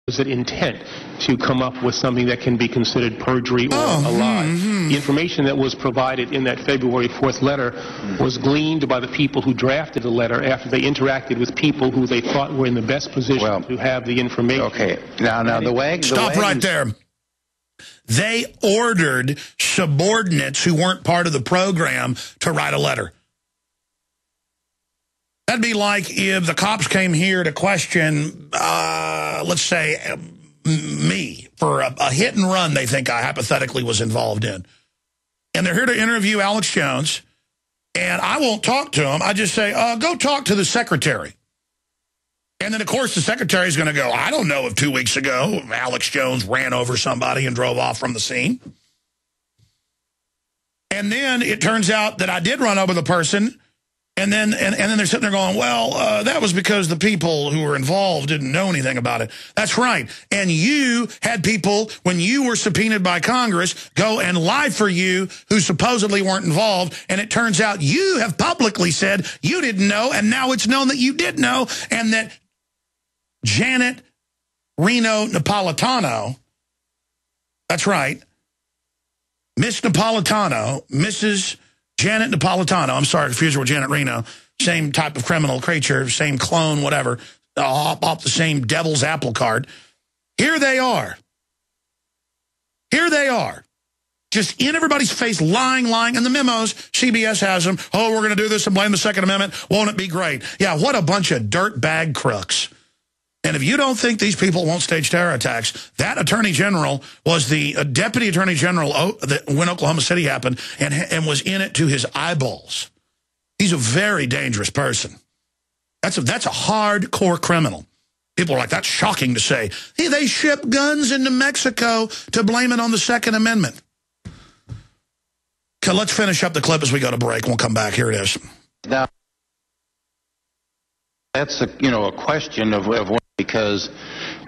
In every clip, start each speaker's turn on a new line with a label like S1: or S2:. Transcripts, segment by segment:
S1: it intent to come up with something that can be considered perjury or a lie. The information that was provided in that February 4th letter was gleaned by the people who drafted the letter after they interacted with people who they thought were in the best position to have the information.
S2: Okay, now the way...
S3: Stop right there. They ordered subordinates who weren't part of the program to write a letter. That'd be like if the cops came here to question, let's say, me for a hit and run they think I hypothetically was involved in. And they're here to interview Alex Jones, and I won't talk to him. I just say, go talk to the secretary. And then, of course, the secretary is going to go, I don't know if 2 weeks ago Alex Jones ran over somebody and drove off from the scene. And then it turns out that I did run over the person. And then they're sitting there going, well, that was because the people who were involved didn't know anything about it. That's right. And you had people, when you were subpoenaed by Congress, go and lie for you who supposedly weren't involved. And it turns out you have publicly said you didn't know, and now it's known that you did know, and that Janet Reno Napolitano, that's right, Miss Napolitano, Mrs. Janet Napolitano, I'm sorry, confused her with Janet Reno, same type of criminal creature, same clone, whatever, off the same devil's apple cart. Here they are. Here they are. Just in everybody's face, lying, and the memos, CBS has them, oh, we're going to do this and blame the Second Amendment, won't it be great? Yeah, what a bunch of dirtbag crooks. And if you don't think these people won't stage terror attacks, that attorney general was the deputy attorney general when Oklahoma City happened and was in it to his eyeballs. He's a very dangerous person. That's a hardcore criminal. People are like, that's shocking to say. Hey, they ship guns into Mexico to blame it on the Second Amendment. Okay, let's finish up the clip as we go to break. We'll come back. Here it is.
S2: Now, that's a question of what, because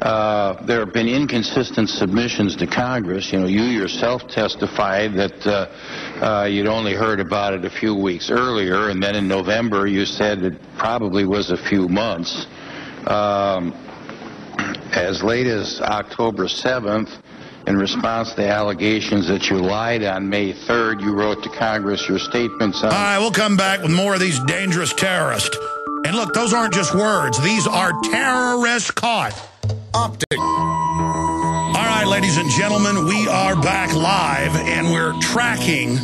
S2: there have been inconsistent submissions to Congress. You yourself testified that you'd only heard about it a few weeks earlier, and then in November you said it probably was a few months. As late as October 7th, in response to allegations that you lied on May 3rd, you wrote to Congress your statements on...
S3: All right, we'll come back with more of these dangerous terrorists. And look, those aren't just words. These are terrorists caught. Optic. All right, ladies and gentlemen, we are back live, and we're tracking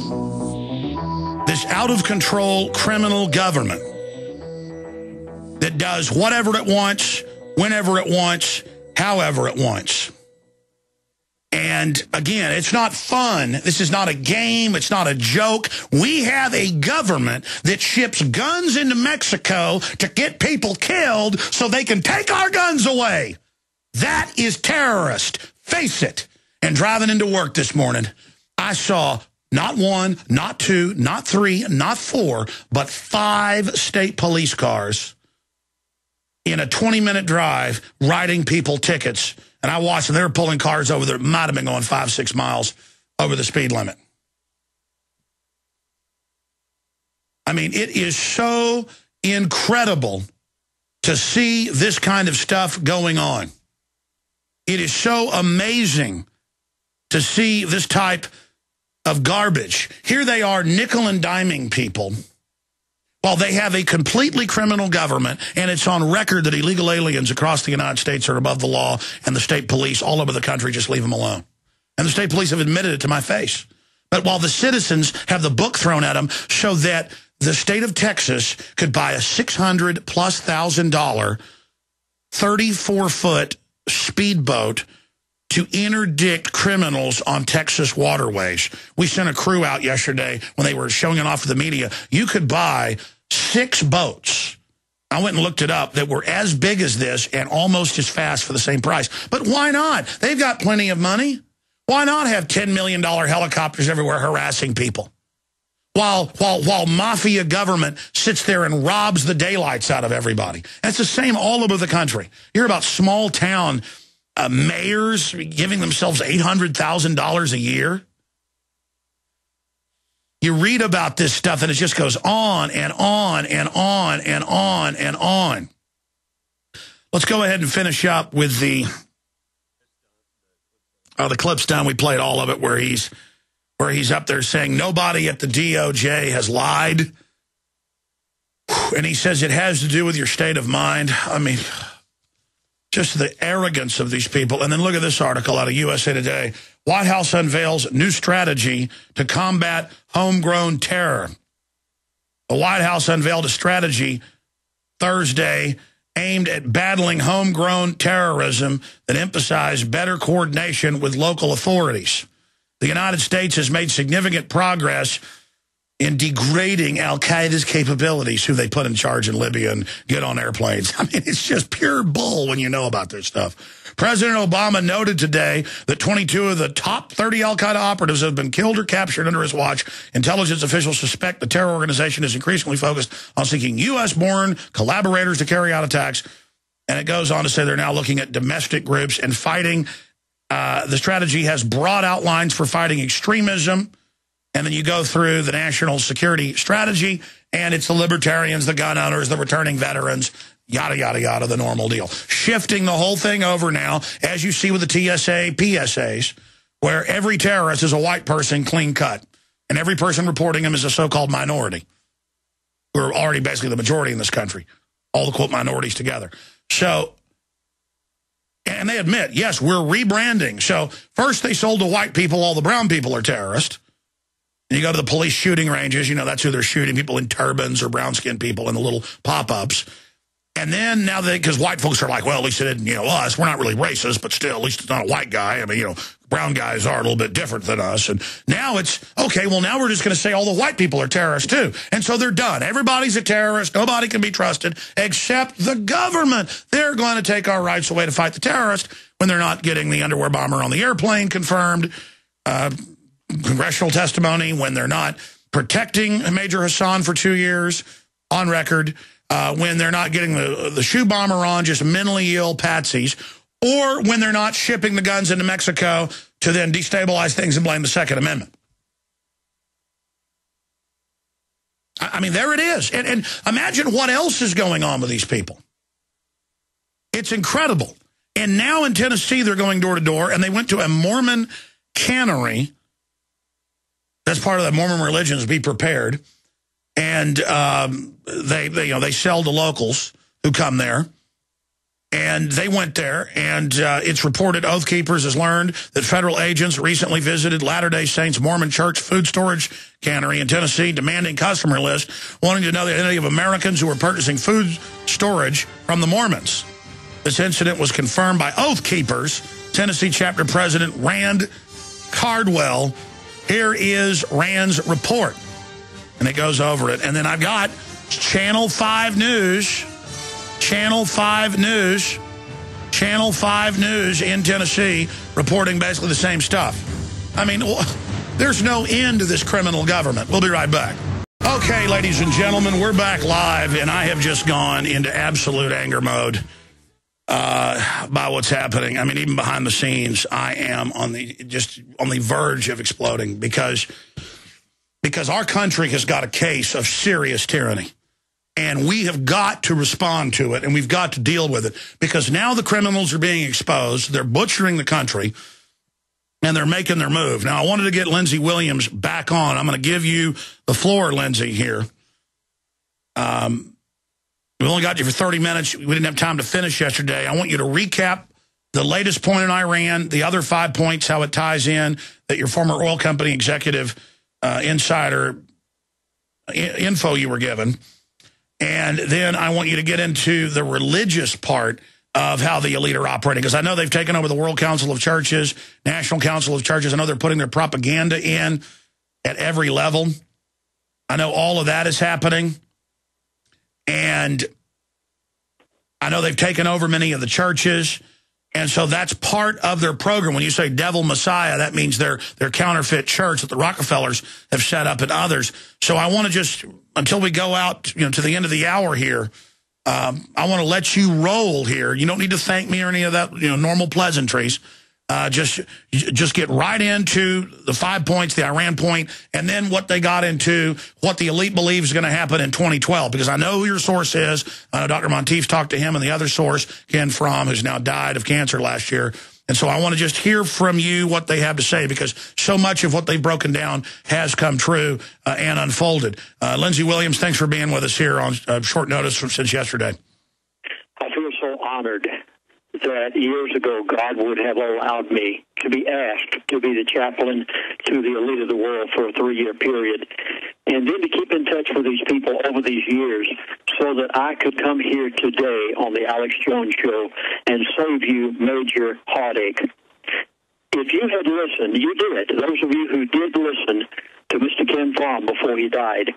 S3: this out-of-control criminal government that does whatever it wants, whenever it wants, however it wants. And again, it's not fun. This is not a game. It's not a joke. We have a government that ships guns into Mexico to get people killed so they can take our guns away. That is terrorist. Face it. And driving into work this morning, I saw not one, not two, not three, not four, but 5 state police cars in a 20-minute drive writing people tickets. And I watched them. They were pulling cars over that might have been going 5-6 miles over the speed limit. I mean, it is so incredible to see this kind of stuff going on. It is so amazing to see this type of garbage. Here they are nickel and diming people while they have a completely criminal government, and it's on record that illegal aliens across the United States are above the law, and the state police all over the country just leave them alone. And the state police have admitted it to my face. But while the citizens have the book thrown at them so that the state of Texas could buy a $600,000 34-foot speedboat to interdict criminals on Texas waterways. We sent a crew out yesterday when they were showing it off to the media. You could buy 6 boats. I went and looked it up that were as big as this and almost as fast for the same price. But why not? They've got plenty of money. Why not have $10 million helicopters everywhere harassing people? While mafia government sits there and robs the daylights out of everybody. And it's the same all over the country. You hear about small town mayors giving themselves $800,000 a year. You read about this stuff and it just goes on and on and on and on and on. Let's go ahead and finish up with the The clip's done. We played all of it where he's up there saying nobody at the DOJ has lied. And he says it has to do with your state of mind. I mean, just the arrogance of these people. And then look at this article out of USA Today. White House unveils new strategy to combat homegrown terror. The White House unveiled a strategy Thursday aimed at battling homegrown terrorism that emphasized better coordination with local authorities. The United States has made significant progress in degrading al-Qaeda's capabilities, who they put in charge in Libya and get on airplanes. I mean, it's just pure bull when you know about this stuff. President Obama noted today that 22 of the top 30 al-Qaeda operatives have been killed or captured under his watch. Intelligence officials suspect the terror organization is increasingly focused on seeking U.S.-born collaborators to carry out attacks. And it goes on to say they're now looking at domestic groups and fighting. The strategy has broad outlines for fighting extremism. And then you go through the national security strategy, and it's the libertarians, the gun owners, the returning veterans, yada, yada, yada, the normal deal. Shifting the whole thing over now, as you see with the TSA, PSAs, where every terrorist is a white person, clean cut. And every person reporting them is a so-called minority. We're already basically the majority in this country, all the, quote, minorities together. So, and they admit, yes, we're rebranding. So first they sold to white people, all the brown people are terrorists. And you go to the police shooting ranges, you know, that's who they're shooting, people in turbans or brown-skinned people in the little pop-ups. And then now because white folks are like, well, at least it didn't, you know, us. We're not really racist, but still, at least it's not a white guy. I mean, you know, brown guys are a little bit different than us. And now it's, okay, well, now we're just going to say all the white people are terrorists, too. And so they're done. Everybody's a terrorist. Nobody can be trusted except the government. They're going to take our rights away to fight the terrorist when they're not getting the underwear bomber on the airplane confirmed. Congressional testimony, when they're not protecting Major Hassan for 2 years on record, when they're not getting the shoe bomber on just mentally ill patsies, or when they're not shipping the guns into Mexico to then destabilize things and blame the Second Amendment. I mean, there it is. And imagine what else is going on with these people. It's incredible. And now in Tennessee, they're going door to door, and they went to a Mormon cannery. That's part of the Mormon religion, is be prepared. And they sell to locals who come there. And they went there, and it's reported Oath Keepers has learned that federal agents recently visited Latter-day Saints Mormon Church food storage cannery in Tennessee, demanding customer list, wanting to know the identity of Americans who were purchasing food storage from the Mormons. This incident was confirmed by Oath Keepers, Tennessee chapter president Rand Cardwell. Here is Rand's report, and it goes over it. And then I've got Channel 5 News, Channel 5 News in Tennessee reporting basically the same stuff. I mean, there's no end to this criminal government. We'll be right back. Okay, ladies and gentlemen, we're back live, and I have just gone into absolute anger mode by what's happening. I mean, even behind the scenes, I am on the verge of exploding because our country has got a case of serious tyranny. And we have got to respond to it, and we've got to deal with it, because now the criminals are being exposed. They're butchering the country, and they're making their move. Now, I wanted to get Lindsey Williams back on. I'm going to give you the floor, Lindsey, here. We only got you for 30 minutes. We didn't have time to finish yesterday. I want you to recap the latest point in Iran, the other 5 points, how it ties in, that your former oil company executive insider info you were given. And then I want you to get into the religious part of how the elite are operating, because I know they've taken over the World Council of Churches, National Council of Churches. I know they're putting their propaganda in at every level. I know all of that is happening. And I know they've taken over many of the churches. And so that's part of their program. When you say devil messiah, that means their counterfeit church that the Rockefellers have set up and others. So I want to just, until we go out to the end of the hour here, I want to let you roll here. You don't need to thank me or any of that, normal pleasantries. Just get right into the 5 points, the Iran point, and then what they got into, what the elite believes is going to happen in 2012. Because I know who your source is. I know Dr. Monteith's talked to him, and the other source, Ken Fromm, who's now died of cancer last year, And so I want to just hear from you what they have to say, because so much of what they've broken down has come true and unfolded. Lindsey Williams, thanks for being with us here on short notice since yesterday.
S4: I feel so honored that years ago God would have allowed me to be asked to be the chaplain to the elite of the world for a 3-year period, and then to keep in touch with these people over these years so that I could come here today on the Alex Jones Show and save you major heartache. If you had listened, you did, those of you who did listen to Mr. Ken Fromm before he died,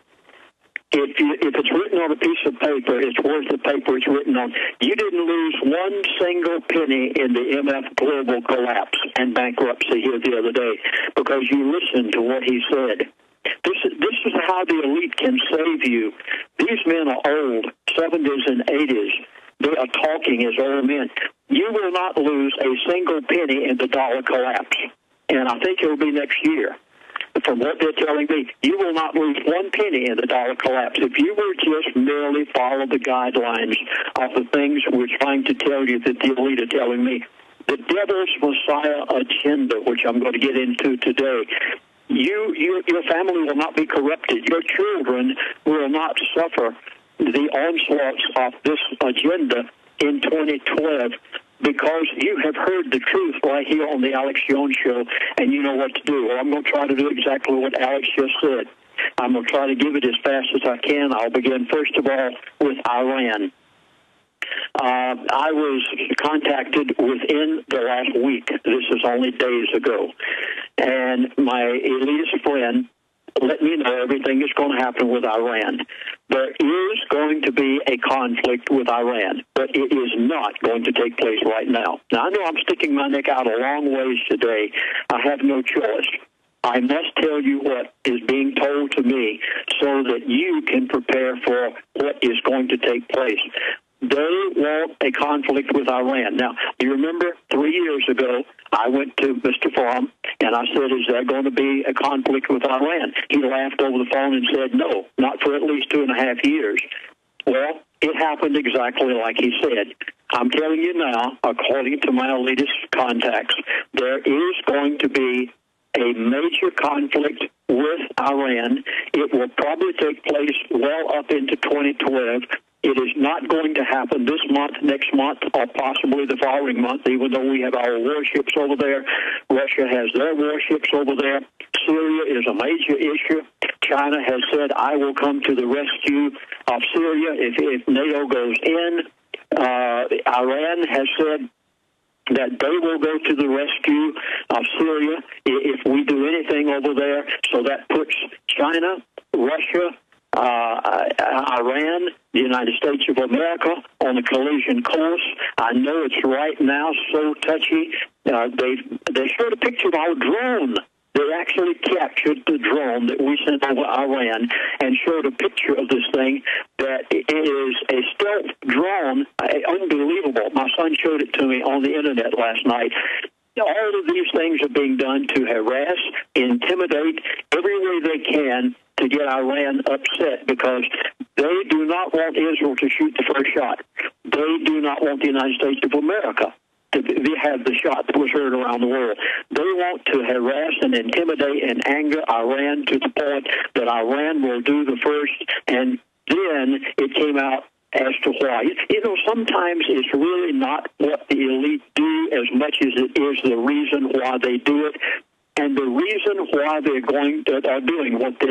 S4: if it's written on a piece of paper, it's worth the paper it's written on. You didn't lose one single penny in the MF global collapse and bankruptcy here the other day because you listened to what he said. This is how the elite can save you. These men are old, 70s and 80s. They are talking as old men. You will not lose a single penny in the dollar collapse, and I think it will be next year. From what they're telling me, you will not lose one penny in the dollar collapse. If you were just merely follow the guidelines of the things we're trying to tell you that the elite are telling me, the devil's Messiah agenda, which I'm going to get into today, your family will not be corrupted. Your children will not suffer the onslaughts of this agenda in 2012. Because you have heard the truth right here on the Alex Jones Show, and you know what to do. Well, I'm going to try to do exactly what Alex just said. I'm going to try to give it as fast as I can. I'll begin, first of all, with Iran. I was contacted within the last week. This is only days ago. And my elitist friend let me know everything is going to happen with Iran. There is going to be a conflict with Iran, but it is not going to take place right now. Now, I know I'm sticking my neck out a long ways today. I have no choice. I must tell you what is being told to me so that you can prepare for what is going to take place. They want a conflict with Iran. Now, do you remember 3 years ago, I went to Mr. Fromm, and I said, is there going to be a conflict with Iran? He laughed over the phone and said, no, not for at least 2.5 years. Well, it happened exactly like he said. I'm telling you now, according to my elitist contacts, there is going to be a major conflict with Iran. It will probably take place well up into 2012. It is not going to happen this month, next month, or possibly the following month, even though we have our warships over there. Russia has their warships over there. Syria is a major issue. China has said, I will come to the rescue of Syria if NATO goes in. Iran has said that they will go to the rescue of Syria if we do anything over there. So that puts China, Russia, Iran, the United States of America on a collision course. I know it's right now so touchy. They showed a picture of our drone. They actually captured the drone that we sent over Iran and showed a picture of this thing that is a stealth drone. Unbelievable. My son showed it to me on the internet last night. All of these things are being done to harass, intimidate, every way they can to get Iran upset because they do not want Israel to shoot the first shot. They do not want the United States of America to have the shot that was heard around the world. They want to harass and intimidate and anger Iran to the point that Iran will do the first, and then it came out as to why. You know, sometimes it's really not what the elite do as much as it is the reason why they do it. And the reason why they're doing what they're